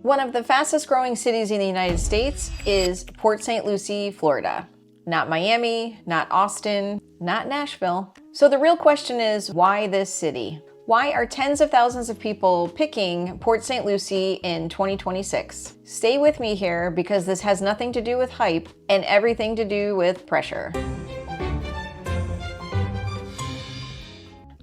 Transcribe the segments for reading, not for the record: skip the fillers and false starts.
One of the fastest growing cities in the United States is Port St. Lucie, Florida. Not Miami, not Austin, not Nashville. So the real question is, why this city? Why are tens of thousands of people picking Port St. Lucie in 2026? Stay with me here because this has nothing to do with hype and everything to do with pressure.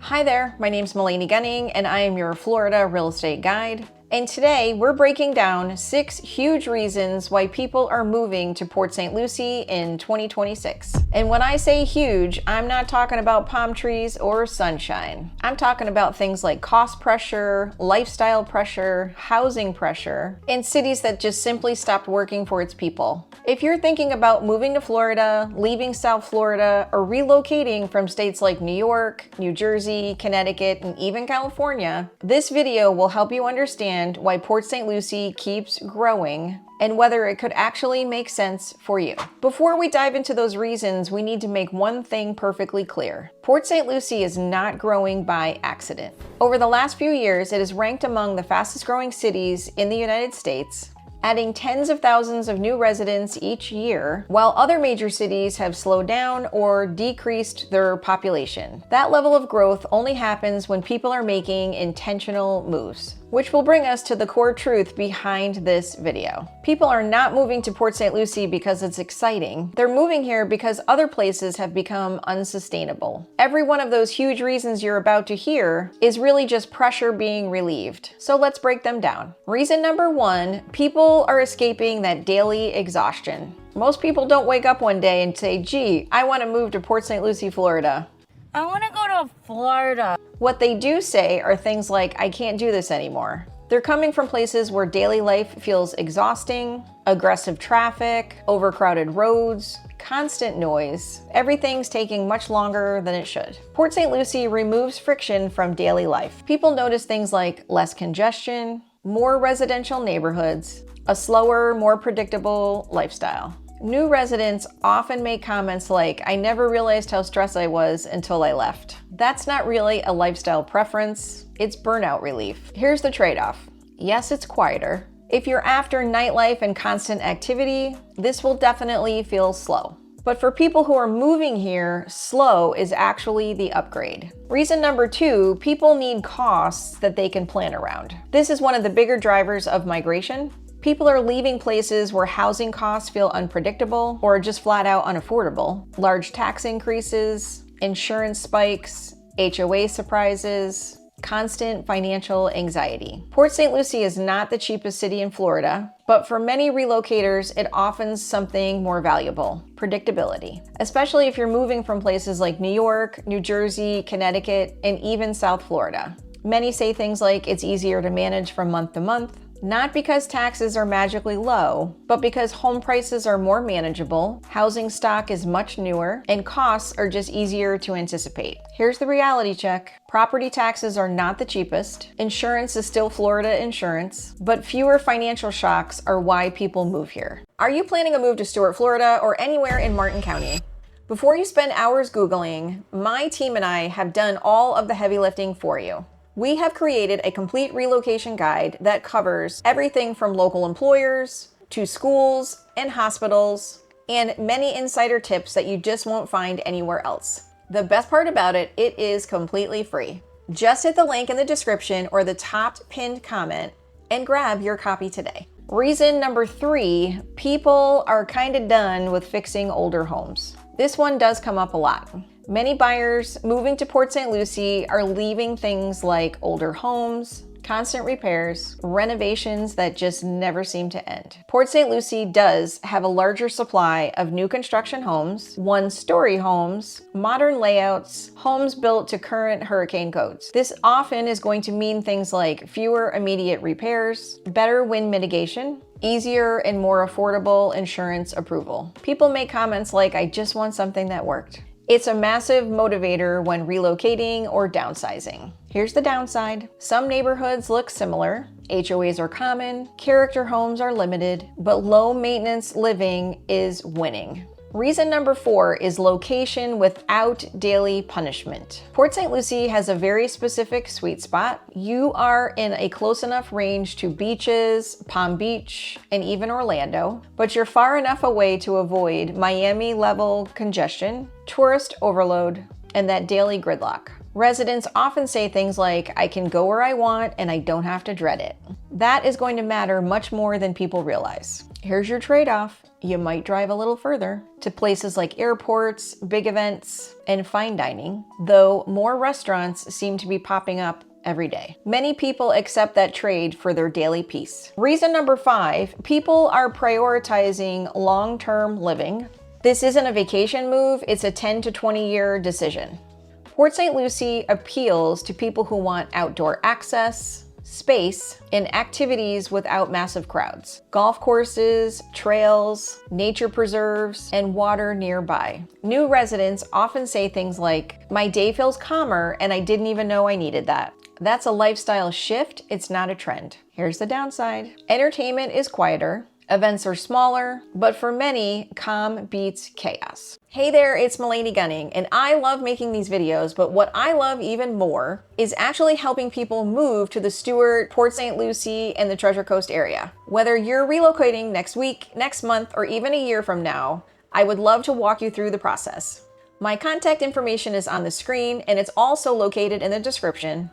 Hi there, my name's Melanie Gunning and I am your Florida real estate guide. And today we're breaking down 6 huge reasons why people are moving to Port St. Lucie in 2026. And when I say huge, I'm not talking about palm trees or sunshine. I'm talking about things like cost pressure, lifestyle pressure, housing pressure, and cities that just simply stopped working for its people. If you're thinking about moving to Florida, leaving South Florida, or relocating from states like New York, New Jersey, Connecticut, and even California, this video will help you understand why Port St. Lucie keeps growing and whether it could actually make sense for you. Before we dive into those reasons, we need to make one thing perfectly clear. Port St. Lucie is not growing by accident. Over the last few years, it is ranked among the fastest growing cities in the United States, adding tens of thousands of new residents each year, while other major cities have slowed down or decreased their population. That level of growth only happens when people are making intentional moves. Which will bring us to the core truth behind this video. People are not moving to Port St. Lucie because it's exciting. They're moving here because other places have become unsustainable. Every one of those huge reasons you're about to hear is really just pressure being relieved. So let's break them down. Reason number 1, people are escaping that daily exhaustion. Most people don't wake up one day and say, gee, I want to move to Port St. Lucie, Florida. I want to go to Florida. What they do say are things like, I can't do this anymore. They're coming from places where daily life feels exhausting, aggressive traffic, overcrowded roads, constant noise. Everything's taking much longer than it should. Port St. Lucie removes friction from daily life. People notice things like less congestion, more residential neighborhoods, a slower, more predictable lifestyle. New residents often make comments like, I never realized how stressed I was until I left. That's not really a lifestyle preference, it's burnout relief. Here's the trade-off. Yes, it's quieter. If you're after nightlife and constant activity, this will definitely feel slow. But for people who are moving here, slow is actually the upgrade. Reason number 2, people need costs that they can plan around. This is one of the bigger drivers of migration. People are leaving places where housing costs feel unpredictable or just flat out unaffordable. Large tax increases, insurance spikes, HOA surprises, constant financial anxiety. Port St. Lucie is not the cheapest city in Florida, but for many relocators, it offers something more valuable: predictability. Especially if you're moving from places like New York, New Jersey, Connecticut, and even South Florida. Many say things like it's easier to manage from month to month, not because taxes are magically low, but because home prices are more manageable, housing stock is much newer, and costs are just easier to anticipate. Here's the reality check. Property taxes are not the cheapest. Insurance is still Florida insurance, but fewer financial shocks are why people move here. Are you planning a move to Stuart, Florida, or anywhere in Martin County? Before you spend hours Googling, my team and I have done all of the heavy lifting for you. We have created a complete relocation guide that covers everything from local employers to schools and hospitals and many insider tips that you just won't find anywhere else. The best part about it, it is completely free. Just hit the link in the description or the top pinned comment and grab your copy today. Reason number 3, people are kind of done with fixing older homes. This one does come up a lot. Many buyers moving to Port St. Lucie are leaving things like older homes, constant repairs, renovations that just never seem to end. Port St. Lucie does have a larger supply of new construction homes, 1-story homes, modern layouts, homes built to current hurricane codes. This often is going to mean things like fewer immediate repairs, better wind mitigation, easier and more affordable insurance approval. People make comments like, I just want something that worked. It's a massive motivator when relocating or downsizing. Here's the downside. Some neighborhoods look similar. HOAs are common, character homes are limited, but low maintenance living is winning. Reason number 4 is location without daily punishment. Port St. Lucie has a very specific sweet spot. You are in a close enough range to beaches, Palm Beach, and even Orlando, but you're far enough away to avoid Miami-level congestion, tourist overload, and that daily gridlock. Residents often say things like, I can go where I want and I don't have to dread it. That is going to matter much more than people realize. Here's your trade-off. You might drive a little further to places like airports, big events, and fine dining, though more restaurants seem to be popping up every day. Many people accept that trade for their daily peace. Reason number 5, people are prioritizing long-term living. This isn't a vacation move, it's a 10 to 20 year decision. Port St. Lucie appeals to people who want outdoor access, space, and activities without massive crowds. Golf courses, trails, nature preserves, and water nearby. New residents often say things like, my day feels calmer and I didn't even know I needed that. That's a lifestyle shift, it's not a trend. Here's the downside. Entertainment is quieter. Events are smaller, but for many, calm beats chaos. Hey there, it's Melanie Gunning, and I love making these videos, but what I love even more is actually helping people move to the Stuart, Port St. Lucie, and the Treasure Coast area. Whether you're relocating next week, next month, or even a year from now, I would love to walk you through the process. My contact information is on the screen, and it's also located in the description.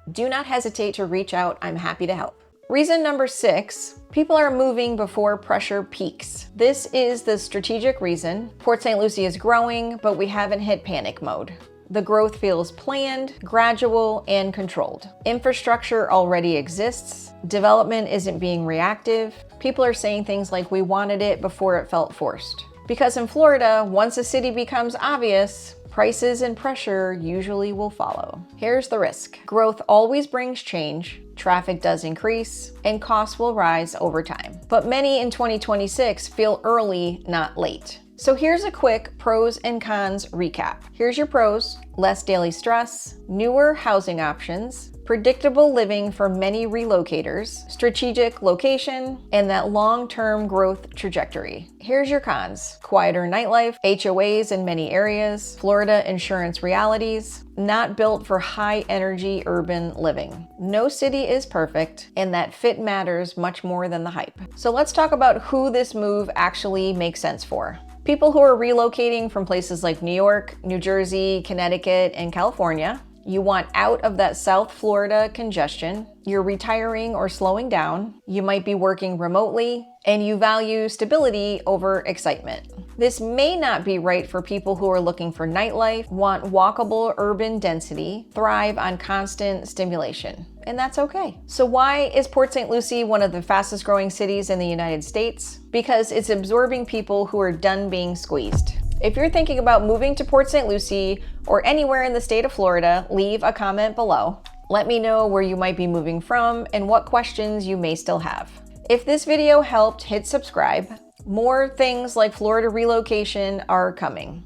Do not hesitate to reach out, I'm happy to help. Reason number 6, people are moving before pressure peaks. This is the strategic reason. Port St. Lucie is growing, but we haven't hit panic mode. The growth feels planned, gradual, and controlled. Infrastructure already exists. Development isn't being reactive. People are saying things like we wanted it before it felt forced. Because in Florida, once a city becomes obvious, prices and pressure usually will follow. Here's the risk. Growth always brings change, traffic does increase, and costs will rise over time. But many in 2026 feel early, not late. So here's a quick pros and cons recap. Here's your pros: less daily stress, newer housing options, predictable living for many relocators, strategic location, and that long-term growth trajectory. Here's your cons: quieter nightlife, HOAs in many areas, Florida insurance realities, not built for high-energy urban living. No city is perfect, and that fit matters much more than the hype. So let's talk about who this move actually makes sense for. People who are relocating from places like New York, New Jersey, Connecticut, and California. You want out of that South Florida congestion. You're retiring or slowing down. You might be working remotely, and you value stability over excitement. This may not be right for people who are looking for nightlife, want walkable urban density, thrive on constant stimulation, and that's okay. So why is Port St. Lucie one of the fastest growing cities in the United States? Because it's absorbing people who are done being squeezed. If you're thinking about moving to Port St. Lucie or anywhere in the state of Florida, leave a comment below. Let me know where you might be moving from and what questions you may still have. If this video helped, hit subscribe. More things like Florida relocation are coming.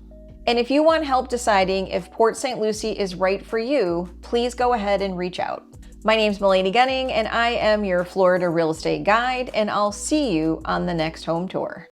And if you want help deciding if Port St. Lucie is right for you, please go ahead and reach out. My name's Melanie Gunning, and I am your Florida real estate guide, and I'll see you on the next home tour.